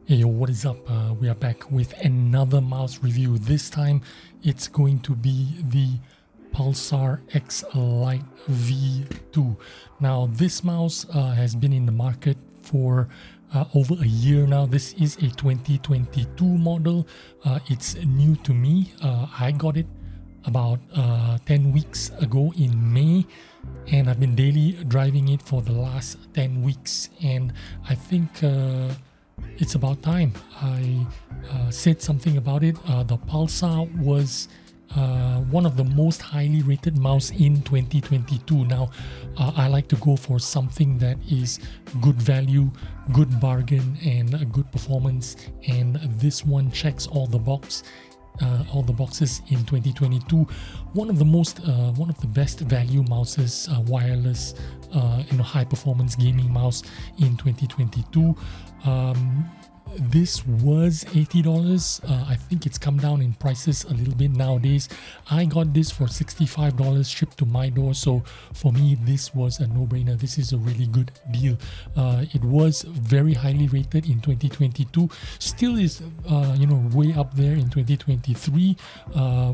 Hey yo, what is up? We are back with another mouse review. This time it's going to be the Pulsar Xlite V2. Now this mouse has been in the market for over a year now. This is a 2022 model. It's new to me. I got it about 10 weeks ago in May, and I've been daily driving it for the last 10 weeks, and I think it's about time I said something about it. The Pulsar was one of the most highly rated mouse in 2022. Now, I like to go for something that is good value, good bargain, and a good performance, and this one checks all the boxes in 2022. One of the best value mouses, wireless, high performance gaming mouse in 2022. This was $80. I think it's come down in prices a little bit nowadays. I got this for $65 shipped to my door, so for me this was a no-brainer. This is a really good deal. It was very highly rated in 2022, still is way up there in 2023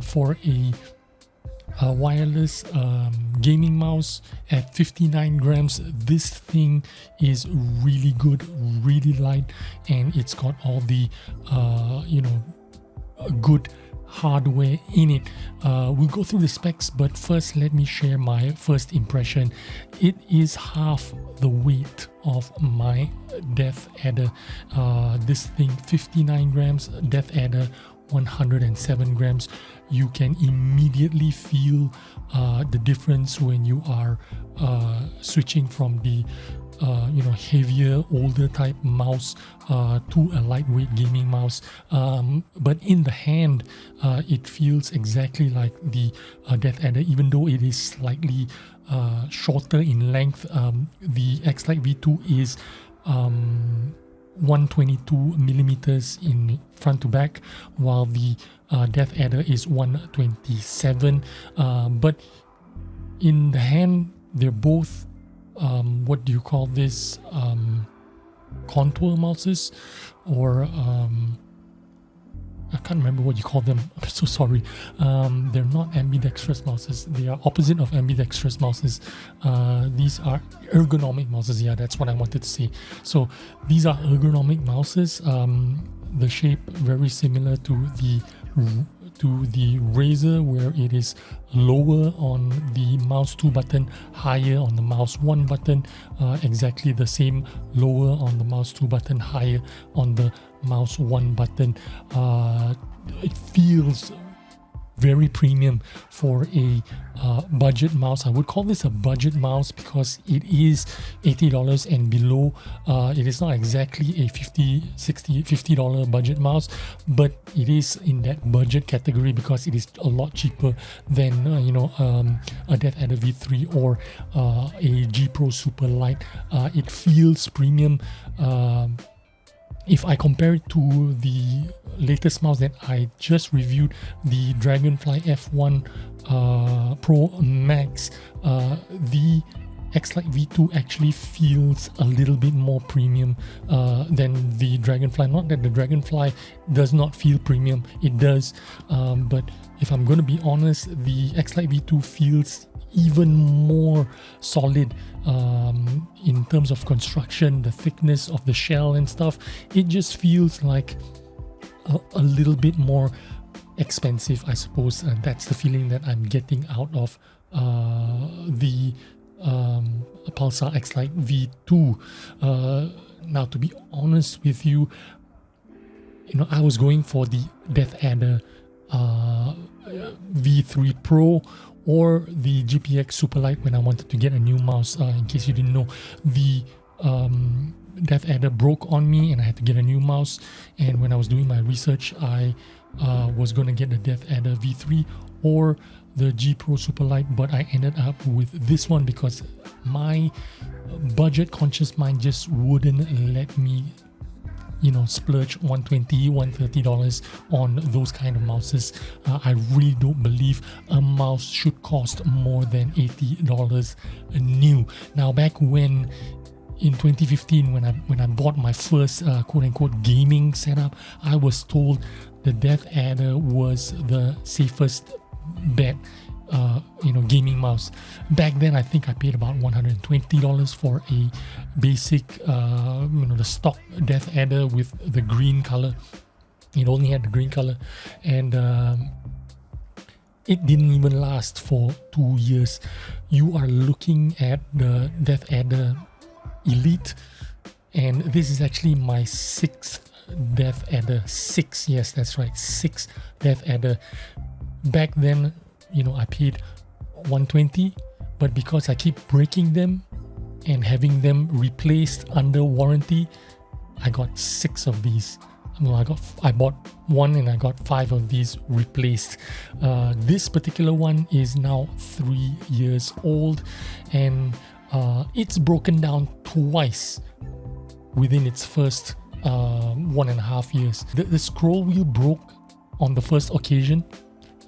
for a wireless gaming mouse at 59 grams. This thing is really good, really light, and it's got all the good hardware in it. We'll go through the specs, but first let me share my first impression. It is half the weight of my Death Adder. This thing, 59 grams, Death Adder 107 grams. You can immediately feel the difference when you are switching from the heavier, older type mouse to a lightweight gaming mouse. But in the hand, it feels exactly like the Death Adder, even though it is slightly shorter in length. The Xlite V2 is 122 millimeters in front to back, while the Death Adder is 127. But in the hand, they're both what do you call this, contour mouses, or I can't remember what you call them. I'm so sorry. They're not ambidextrous mouses. They are opposite of ambidextrous mouses. These are ergonomic mouses. Yeah, that's what I wanted to say. So these are ergonomic mouses. The shape very similar to the Razer, where it is lower on the mouse 2 button, higher on the mouse 1 button. Exactly the same, lower on the mouse 2 button, higher on the mouse 1 button. It feels very premium for a budget mouse. I would call this a budget mouse because it is $80 and below. It is not exactly a $50 budget mouse, but it is in that budget category because it is a lot cheaper than a Death Adder V3 or a G Pro Super Lite. It feels premium. If I compare it to the latest mouse that I just reviewed, the Dragonfly F1 Pro Max, the Xlite V2 actually feels a little bit more premium than the Dragonfly. Not that the Dragonfly does not feel premium, it does, but if I'm going to be honest, the Xlite V2 feels even more solid in terms of construction, the thickness of the shell and stuff. It just feels like a little bit more expensive, I suppose, and that's the feeling that I'm getting out of the Pulsar Xlite V2. Now, to be honest with you, I was going for the Death Adder V3 Pro or the GPX Super Lite when I wanted to get a new mouse. In case you didn't know, the Death Adder broke on me and I had to get a new mouse, and when I was doing my research, I was going to get the Death Adder V3 or the G Pro Super Lite, but I ended up with this one because my budget conscious mind just wouldn't let me splurge $120, $130 on those kind of mouses. I really don't believe a mouse should cost more than $80 new. Now, back when in 2015 when I bought my first quote-unquote gaming setup, I was told the Death Adder was the safest bet, gaming mouse. Back then I think I paid about $120 for a basic the stock Death Adder with the green color. It only had the green color, and it didn't even last for 2 years. You are looking at the Death Adder Elite, and this is actually my 6th Death Adder. 6, yes, that's right, 6 Death Adder. Back then, I paid $120, but because I keep breaking them and having them replaced under warranty, I got 6 of these. I bought 1 and I got 5 of these replaced. This particular one is now 3 years old, and it's broken down twice within its first 1.5 years. The scroll wheel broke on the first occasion,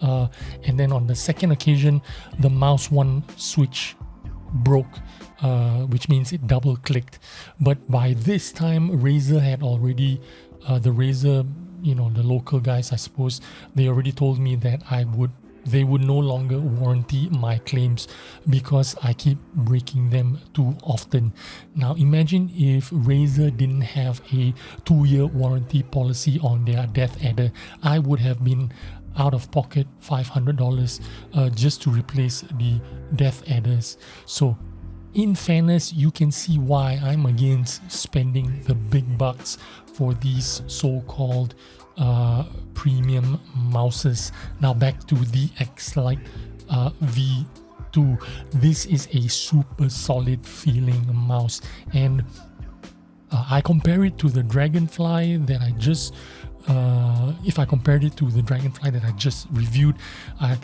and then on the second occasion, the mouse 1 switch broke, which means it double clicked. But by this time, Razer had already, the Razer, the local guys, I suppose, they already told me that they would no longer warranty my claims because I keep breaking them too often. Now imagine if Razer didn't have a 2-year warranty policy on their Death Adder. I would have been out of pocket $500 just to replace the Death Adders. So in fairness, you can see why I'm against spending the big bucks for these so-called premium mouses. Now back to the Xlite V2. This is a super solid feeling mouse, and I compare it to the Dragonfly that I just if I compared it to the Dragonfly that I just reviewed,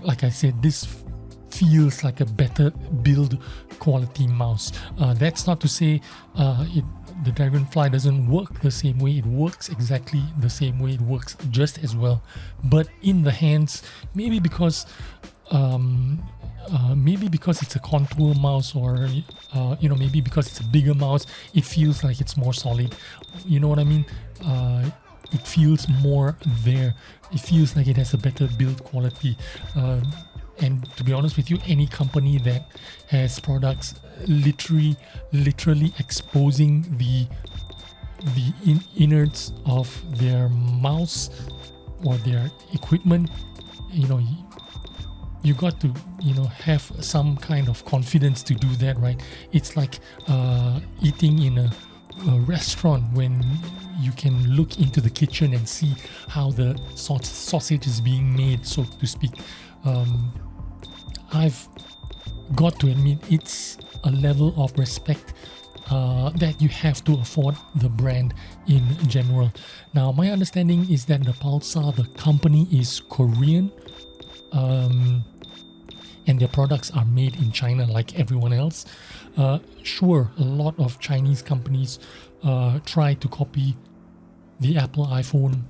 like I said, this feels like a better build quality mouse. That's not to say the Dragonfly doesn't work the same way. It works exactly the same way. It works just as well. But in the hands, maybe because it's a contour mouse, or maybe because it's a bigger mouse, it feels like it's more solid. You know what I mean? It feels more there. It feels like it has a better build quality. And to be honest with you, any company that has products literally exposing the innards of their mouse or their equipment, you got to have some kind of confidence to do that, right? It's like eating in a restaurant when you can look into the kitchen and see how the sausage is being made, so to speak. I've got to admit, it's a level of respect that you have to afford the brand in general. Now, my understanding is that the Pulsar, the company, is Korean, and their products are made in China like everyone else. Sure, a lot of Chinese companies try to copy the Apple iPhone,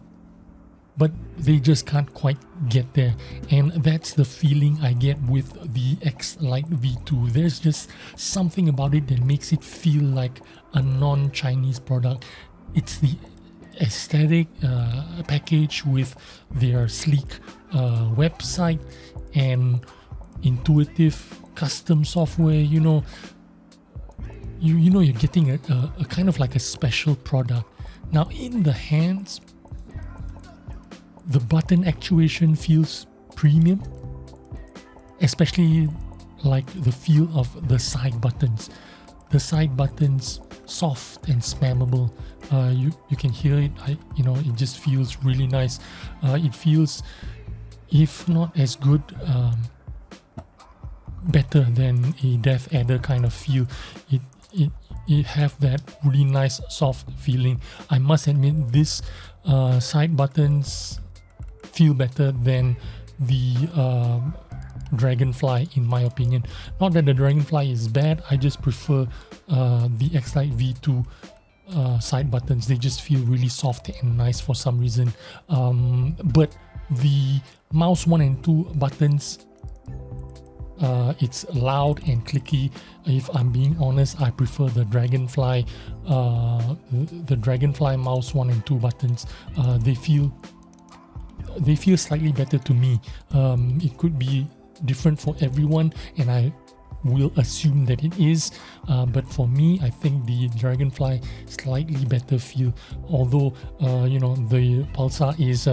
but they just can't quite get there. And that's the feeling I get with the Xlite V2. There's just something about it that makes it feel like a non-Chinese product. It's the aesthetic package with their sleek website and intuitive custom software. You're getting a kind of like a special product. Now in the hands, the button actuation feels premium, especially like the feel of the side buttons. The side buttons, soft and spammable. You can hear it. It just feels really nice. It feels, if not as good, better than a Death Adder kind of feel. It have that really nice soft feeling. I must admit, this side buttons feel better than the Dragonfly, in my opinion. Not that the Dragonfly is bad, I just prefer the Xlite V2 side buttons. They just feel really soft and nice for some reason. But the mouse 1 and 2 buttons, it's loud and clicky. If I'm being honest, I prefer the Dragonfly mouse 1 and 2 buttons. They feel slightly better to me. It could be different for everyone, and I will assume that it is, but for me, I think the Dragonfly slightly better feel, although the Pulsar is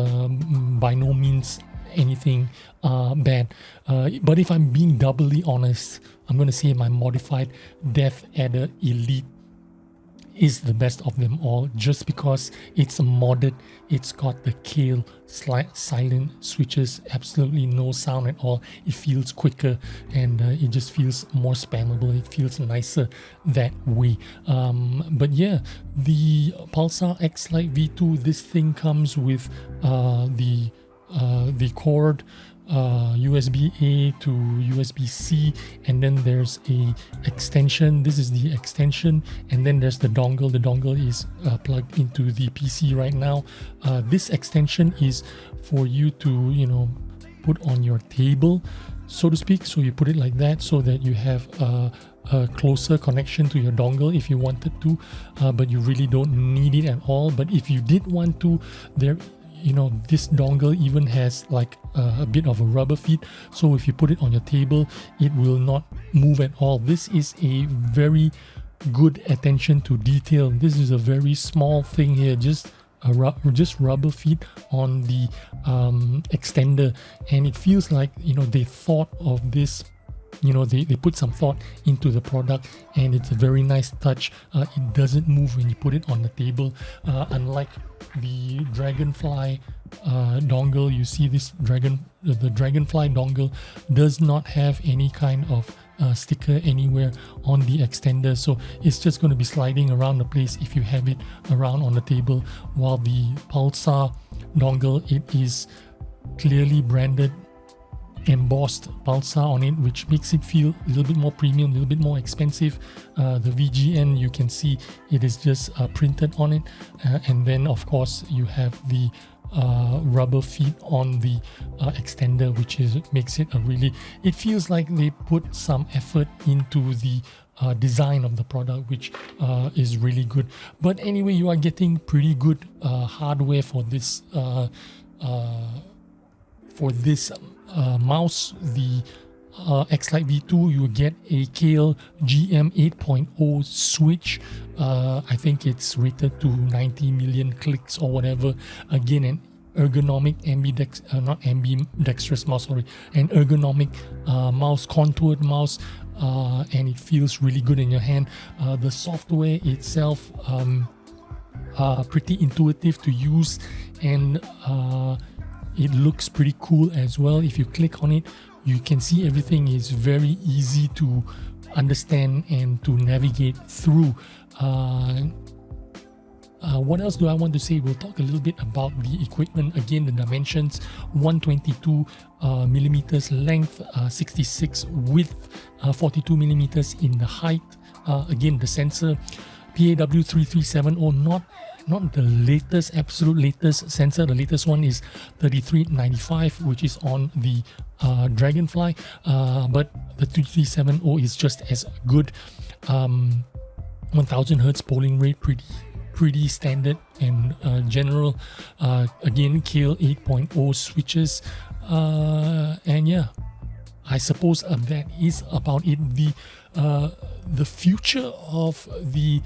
by no means anything bad. But if I'm being doubly honest, I'm going to say my modified DatBoyGuru Elite is the best of them all, just because it's modded. It's got the Kale silent switches, absolutely no sound at all. It feels quicker, and it just feels more spammable. It feels nicer that way. But yeah, the Pulsar Xlite V2, this thing comes with the cord, USB-A to USB-C, and then there's a extension. This is the extension, and then there's the dongle. The dongle is plugged into the PC right now. This extension is for you to put on your table, so to speak. So you put it like that so that you have a closer connection to your dongle if you wanted to, but you really don't need it at all. But if you did want to, this dongle even has like a bit of a rubber feet, so if you put it on your table, it will not move at all. This is a very good attention to detail. This is a very small thing here, just rubber feet on the extender, and it feels like they thought of this. They put some thought into the product, and it's a very nice touch. It doesn't move when you put it on the table, unlike the Dragonfly dongle. You see this the Dragonfly dongle does not have any kind of sticker anywhere on the extender, so it's just going to be sliding around the place if you have it around on the table, while the Pulsar dongle, it is clearly branded, embossed Pulsar on it, which makes it feel a little bit more premium, a little bit more expensive. The VGN, you can see it is just printed on it, and then of course you have the rubber feet on the extender, which makes it it feels like they put some effort into the design of the product, which is really good. But anyway, you are getting pretty good hardware for this mouse, the Xlite V2. You get a Kale GM 8.0 switch. I think it's rated to 90 million clicks or whatever. Again, an ergonomic ambidextrous mouse, an ergonomic mouse, contoured mouse, and it feels really good in your hand. The software itself, pretty intuitive to use, and it looks pretty cool as well. If you click on it, you can see everything is very easy to understand and to navigate through. What else do I want to say? We'll talk a little bit about the equipment. Again, the dimensions: 122 millimeters length, 66 width, 42 millimeters in the height. Again, the sensor PAW3370, not the latest, absolute latest sensor. The latest one is 3395, which is on the Dragonfly, but the 3370 is just as good. 1000 Hz polling rate, pretty standard and general. Again, Kale 8.0 switches, and yeah, I suppose that is about it. The future of the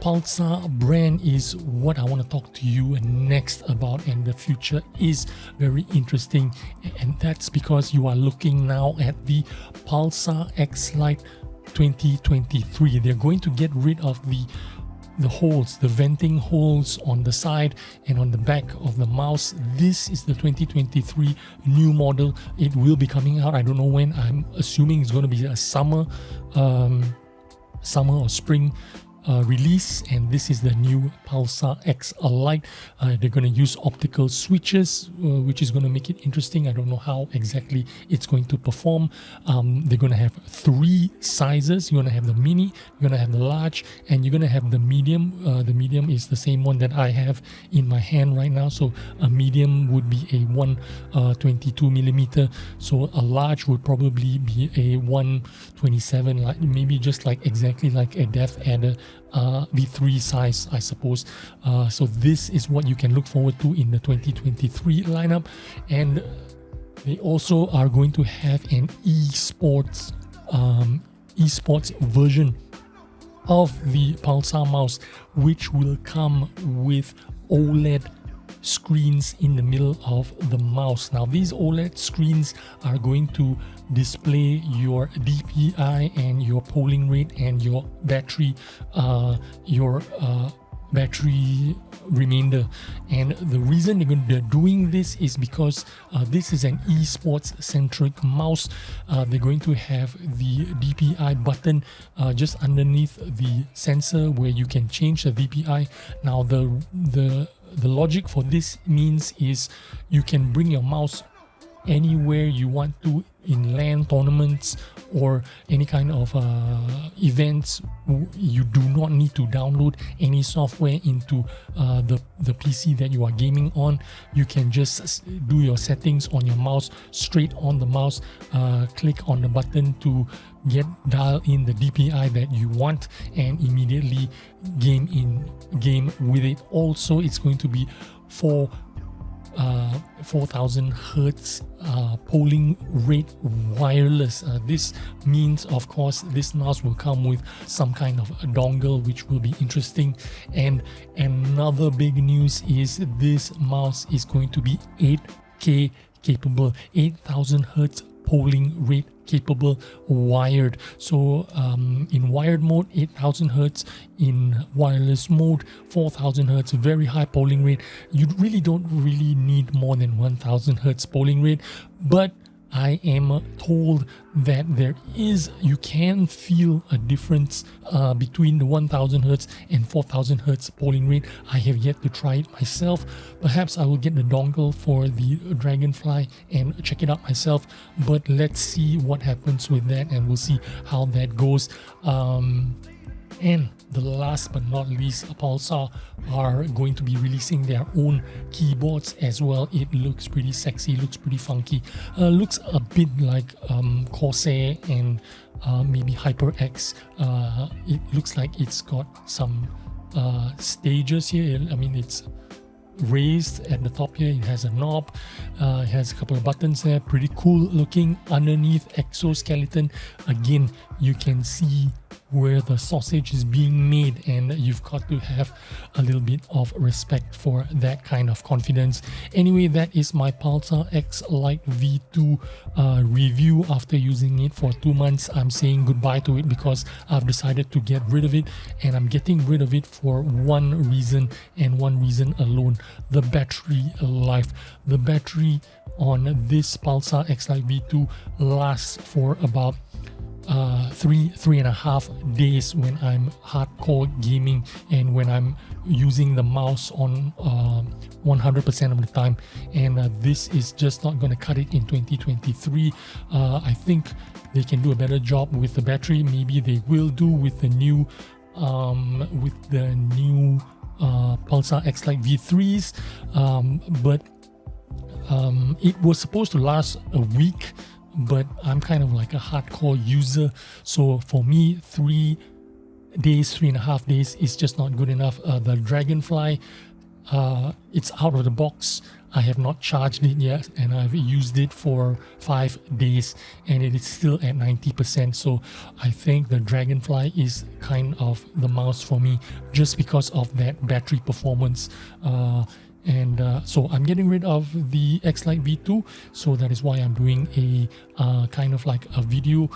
Pulsar brand is what I want to talk to you next about, and the future is very interesting, and that's because you are looking now at the Pulsar Xlite 2023. They're going to get rid of the holes, the venting holes on the side and on the back of the mouse. This is the 2023 new model. It will be coming out, I don't know when. I'm assuming it's going to be a summer or spring release, and this is the new Pulsar Xlite. They're going to use optical switches, which is going to make it interesting. I don't know how exactly it's going to perform. They're going to have 3 sizes. You're going to have the mini, you're going to have the large, and you're going to have the medium. The medium is the same one that I have in my hand right now. So a medium would be a 122mm. So a large would probably be a 127, like maybe just like exactly like a DatBoyGuru V3 size, I suppose. So this is what you can look forward to in the 2023 lineup. And they also are going to have an esports version of the Pulsar mouse, which will come with OLED screens in the middle of the mouse. Now these OLED screens are going to display your DPI and your polling rate and your battery battery remainder. And the reason they're doing this is because this is an esports centric mouse. They're going to have the DPI button just underneath the sensor where you can change the DPI. Now the logic for this means is you can bring your mouse anywhere you want to in LAN tournaments or any kind of events. You do not need to download any software into the PC that you are gaming on. You can just do your settings on your mouse, straight on the mouse, click on the button to dial in the DPI that you want, and immediately game with it. Also, it's going to be 4000 hertz polling rate wireless. This means, of course, this mouse will come with some kind of a dongle, which will be interesting. And another big news is this mouse is going to be 8K capable, 8000 hertz polling rate capable, wired. So in wired mode 8000 hertz, in wireless mode 4000 hertz, very high polling rate. You really don't need more than 1000 hertz polling rate, but I am told that you can feel a difference between the 1000 hertz and 4000 hertz polling rate. I have yet to try it myself. Perhaps I will get the dongle for the Dragonfly and check it out myself, but let's see what happens with that, and we'll see how that goes. And the last but not least, Pulsar are going to be releasing their own keyboards as well. It looks pretty sexy, looks pretty funky, looks a bit like Corsair and maybe HyperX. It looks like it's got some stages here. I mean, it's raised at the top here. It has a knob, it has a couple of buttons there, pretty cool looking. Underneath, exoskeleton, again you can see where the sausage is being made, and you've got to have a little bit of respect for that kind of confidence. Anyway, that is my Pulsar Xlite V2 review. After using it for 2 months, I'm saying goodbye to it because I've decided to get rid of it, and I'm getting rid of it for one reason and one reason alone: the battery life. The battery on this Pulsar Xlite V2 lasts for about 3.5 days when I'm hardcore gaming and when I'm using the mouse on 100% of the time, and this is just not going to cut it in 2023. I think they can do a better job with the battery. Maybe they will do with the new Pulsar Xlite V3s, but it was supposed to last a week, but I'm kind of like a hardcore user, so for me 3.5 days is just not good enough. The Dragonfly, it's out of the box. I have not charged it yet, and I've used it for 5 days and it is still at 90%. So I think the Dragonfly is kind of the mouse for me just because of that battery performance. So I'm getting rid of the Xlite V2, so that is why I'm doing a kind of like a video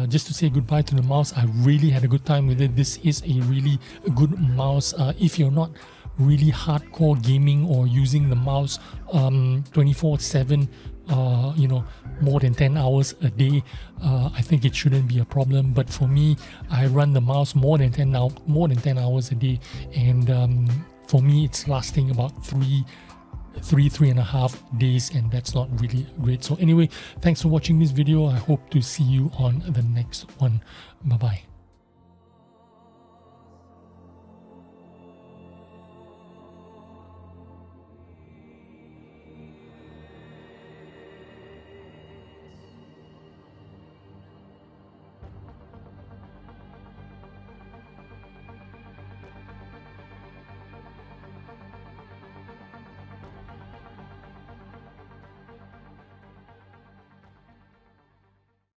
just to say goodbye to the mouse. I really had a good time with it. This is a really good mouse. If you're not really hardcore gaming or using the mouse 24/7 more than 10 hours a day, I think it shouldn't be a problem. But for me, I run the mouse more than 10 hours a day, and for me it's lasting about 3.5 days, and that's not really great. So anyway, thanks for watching this video. I hope to see you on the next one. Bye bye.